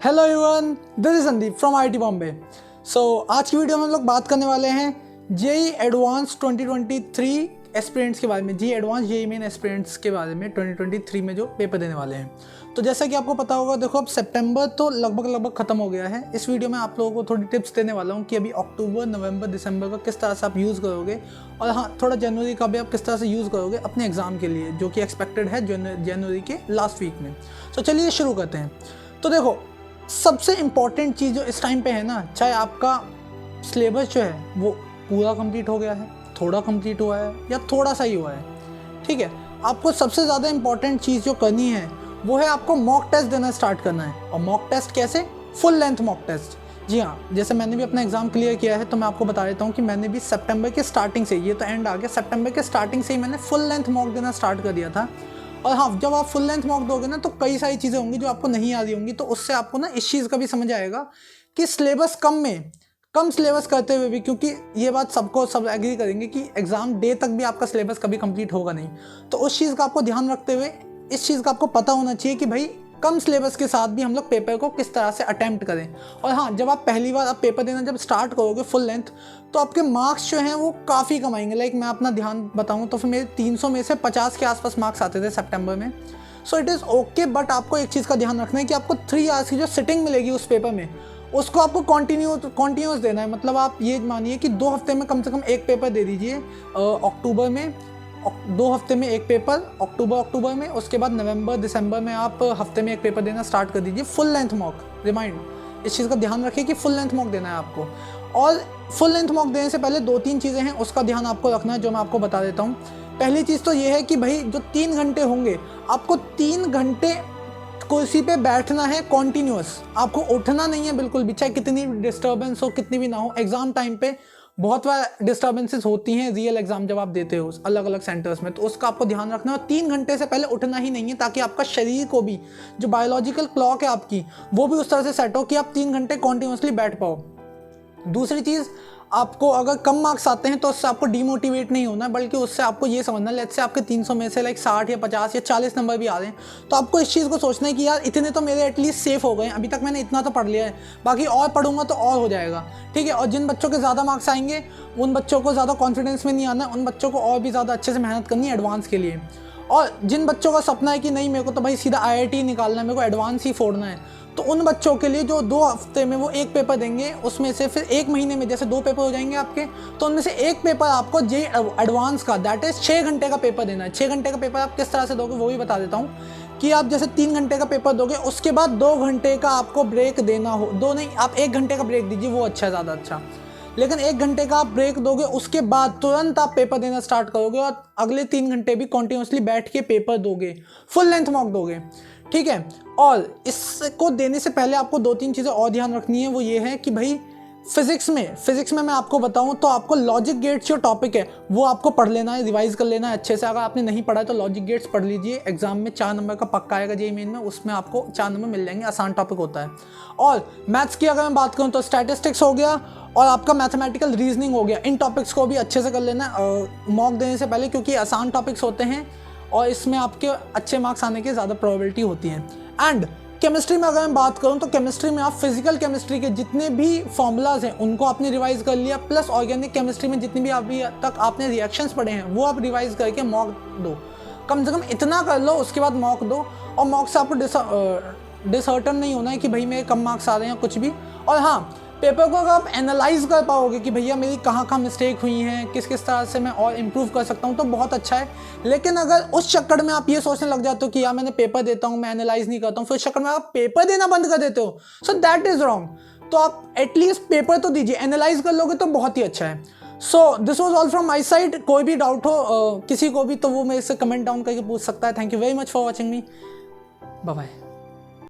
Hello everyone, this is Sandeep from IIT Bombay. आज की video में हम लोग बात करने वाले हैं जेईई एडवांस 2023 एस्पिरेंट्स के बारे में। JEE advance JEE main aspirants के बारे में 2023 में जो पेपर देने वाले हैं। तो जैसा कि आपको पता होगा, देखो अब सितंबर तो लगभग ख़त्म हो गया है। इस वीडियो में आप लोगों को थोड़ी टिप्स देने वाला हूँ कि अभी अक्टूबर, नवंबर, दिसंबर का किस तरह से आप यूज़ करोगे, और हाँ थोड़ा जनवरी का भी आप किस तरह से यूज़ करोगे अपने एग्ज़ाम के लिए, जो कि एक्सपेक्टेड है जनवरी के लास्ट वीक में। तो चलिए शुरू करते हैं। तो देखो, सबसे इम्पॉर्टेंट चीज़ जो इस टाइम पे है ना, चाहे आपका सिलेबस जो है वो पूरा कंप्लीट हो गया है, थोड़ा कंप्लीट हुआ है या थोड़ा सा ही हुआ है, ठीक है, आपको सबसे ज़्यादा इम्पॉर्टेंट चीज़ जो करनी है वो है आपको मॉक टेस्ट देना स्टार्ट करना है। और मॉक टेस्ट कैसे? Full length mock test. जी हाँ, जैसे मैंने भी अपना एग्ज़ाम क्लियर किया है तो मैं आपको बता देता हूँ कि मैंने भी सितंबर के स्टार्टिंग से, ये तो एंड आ गया, सितंबर के स्टार्टिंग से ही मैंने फुल लेंथ मॉक देना स्टार्ट कर दिया था। और हाँ, जब आप फुल लेंथ मॉक दोगे ना तो कई सारी चीज़ें होंगी जो आपको नहीं आ रही होंगी, तो उससे आपको ना इस चीज़ का भी समझ आएगा कि सिलेबस कम सिलेबस करते हुए भी, क्योंकि ये बात सब एग्री करेंगे कि एग्ज़ाम डे तक भी आपका सिलेबस कभी कंप्लीट होगा नहीं। तो उस चीज़ का आपको ध्यान रखते हुए इस चीज़ का आपको पता होना चाहिए कि भाई कम सिलेबस के साथ भी हम लोग पेपर को किस तरह से अटैम्प्ट करें। और हाँ, जब आप पहली बार आप पेपर देना जब स्टार्ट करोगे फुल लेंथ, तो आपके मार्क्स जो हैं वो काफ़ी कम आएंगे। लाइक मैं अपना ध्यान बताऊँ तो फिर मेरे 300 में से 50 के आसपास मार्क्स आते थे सितंबर में। So it is okay, but आपको एक चीज़ का ध्यान रखना है कि आपको 3 आवर्स की जो सिटिंग मिलेगी उस पेपर में, उसको आपको कॉन्टीन्यूस देना है। मतलब आप ये मानिए कि 2 हफ्ते में कम से कम एक पेपर दे दीजिए। अक्टूबर में 2 हफ्ते में एक पेपर, अक्टूबर में, उसके बाद नवंबर दिसंबर में आप हफ्ते में एक पेपर देना स्टार्ट कर दीजिए। फुल लेंथ मॉक, रिमाइंड, इस चीज़ का ध्यान रखिए कि फुल लेंथ मॉक देना है आपको। और फुल लेंथ मॉक देने से पहले 2-3 चीज़ें हैं, उसका ध्यान आपको रखना है, जो मैं आपको बता देता हूँ। पहली चीज़ तो ये है कि भाई जो 3 घंटे होंगे, आपको 3 घंटे कुर्सी पे बैठना है कॉन्टीन्यूअस, आपको उठना नहीं है बिल्कुल भी, चाहे कितनी डिस्टर्बेंस हो, कितनी भी ना हो। एग्जाम टाइम पे बहुत बार डिस्टर्बेंसेस होती हैं रियल एग्जाम जब आप देते हो अलग अलग सेंटर्स में, तो उसका आपको ध्यान रखना है। और 3 घंटे से पहले उठना ही नहीं है, ताकि आपका शरीर को भी, जो बायोलॉजिकल क्लॉक है आपकी, वो भी उस तरह से सेट हो कि आप 3 घंटे कॉन्टीन्यूसली बैठ पाओ। दूसरी चीज़, आपको अगर कम मार्क्स आते हैं तो उससे आपको डीमोटिवेट नहीं होना, बल्कि उससे आपको ये समझना, लेट्स से आपके 300 में से लाइक 60 या 50 या 40 नंबर भी आ रहे हैं, तो आपको इस चीज़ को सोचना है कि यार इतने तो मेरे एटलीस्ट सेफ हो गए हैं, अभी तक मैंने इतना तो पढ़ लिया है, बाकी और पढ़ूंगा तो और हो जाएगा, ठीक है। और जिन बच्चों के ज़्यादा मार्क्स आएंगे उन बच्चों को ज़्यादा कॉन्फिडेंस में नहीं आना, उन बच्चों को और भी ज़्यादा अच्छे से मेहनत करनी है एडवांस के लिए। और जिन बच्चों का सपना है कि नहीं मेरे को तो भाई सीधा आईआईटी निकालना है, मेरे को एडवांस ही फोड़ना है, तो उन बच्चों के लिए जो 2 हफ्ते में वो एक पेपर देंगे, उसमें से फिर 1 महीने में जैसे 2 पेपर हो जाएंगे आपके, तो उनमें से एक पेपर आपको जेईई एडवांस का, दैट इज 6 घंटे का पेपर देना है। 6 घंटे का पेपर आप किस तरह से दोगे वो भी बता देता हूँ कि आप जैसे 3 घंटे का पेपर दोगे, उसके बाद 2 घंटे का आपको ब्रेक देना हो, 2 नहीं, आप 1 घंटे का ब्रेक दीजिए, वो अच्छा, ज़्यादा अच्छा। लेकिन 1 घंटे का आप ब्रेक दोगे, उसके बाद तुरंत आप पेपर देना स्टार्ट करोगे और अगले 3 घंटे भी कॉन्टिन्यूसली बैठ के पेपर दोगे, फुल लेंथ मॉक दोगे, ठीक है। और इसको देने से पहले आपको 2-3 चीज़ें और ध्यान रखनी है। वो ये है कि भाई फिजिक्स में मैं आपको बताऊं तो आपको लॉजिक गेट्स जो टॉपिक है वो आपको पढ़ लेना है, रिवाइज कर लेना है अच्छे से। अगर आपने नहीं पढ़ा है तो लॉजिक गेट्स पढ़ लीजिए, एग्जाम में 4 नंबर का पक्का आएगा जेईई मेन में, उसमें आपको 4 नंबर मिल जाएंगे, आसान टॉपिक होता है। और मैथ्स की अगर मैं बात करूँ तो स्टैटिस्टिक्स हो गया और आपका मैथमेटिकल रीजनिंग हो गया, इन टॉपिक्स को भी अच्छे से कर लेना मॉक देने से पहले, क्योंकि आसान टॉपिक्स होते हैं और इसमें आपके अच्छे मार्क्स आने की ज़्यादा प्रोबेबिलिटी होती है। एंड केमिस्ट्री में अगर मैं बात करूं तो केमिस्ट्री में आप फिजिकल केमिस्ट्री के जितने भी फॉर्मूलाज हैं उनको आपने रिवाइज कर लिया, प्लस ऑर्गेनिक केमिस्ट्री में जितनी भी अभी तक आपने रिएक्शंस पढ़े हैं वो आप रिवाइज करके मॉक दो, कम से कम इतना कर लो, उसके बाद मॉक दो। और मॉक से आपको डिसहर्टन नहीं होना है कि भाई मेरे कम मार्क्स आ रहे हैं कुछ भी। और हाँ, पेपर को अगर आप एनालाइज कर पाओगे कि भैया मेरी कहाँ मिस्टेक हुई हैं, किस तरह से मैं और इम्प्रूव कर सकता हूँ, तो बहुत अच्छा है। लेकिन अगर उस चक्कर में आप ये सोचने लग जाते हो कि यार मैंने पेपर देता हूँ, मैं एनालाइज नहीं करता हूँ, फिर उस चक्कर में आप पेपर देना बंद कर देते हो, सो दैट इज़ रॉन्ग। तो आप एटलीस्ट पेपर तो दीजिए, एनालाइज कर लोगे तो बहुत ही अच्छा है। So this was all from my side. कोई भी डाउट हो किसी को भी तो वो मेरे से कमेंट डाउन करके पूछ सकता है। Thank you very much for watching me, bye bye.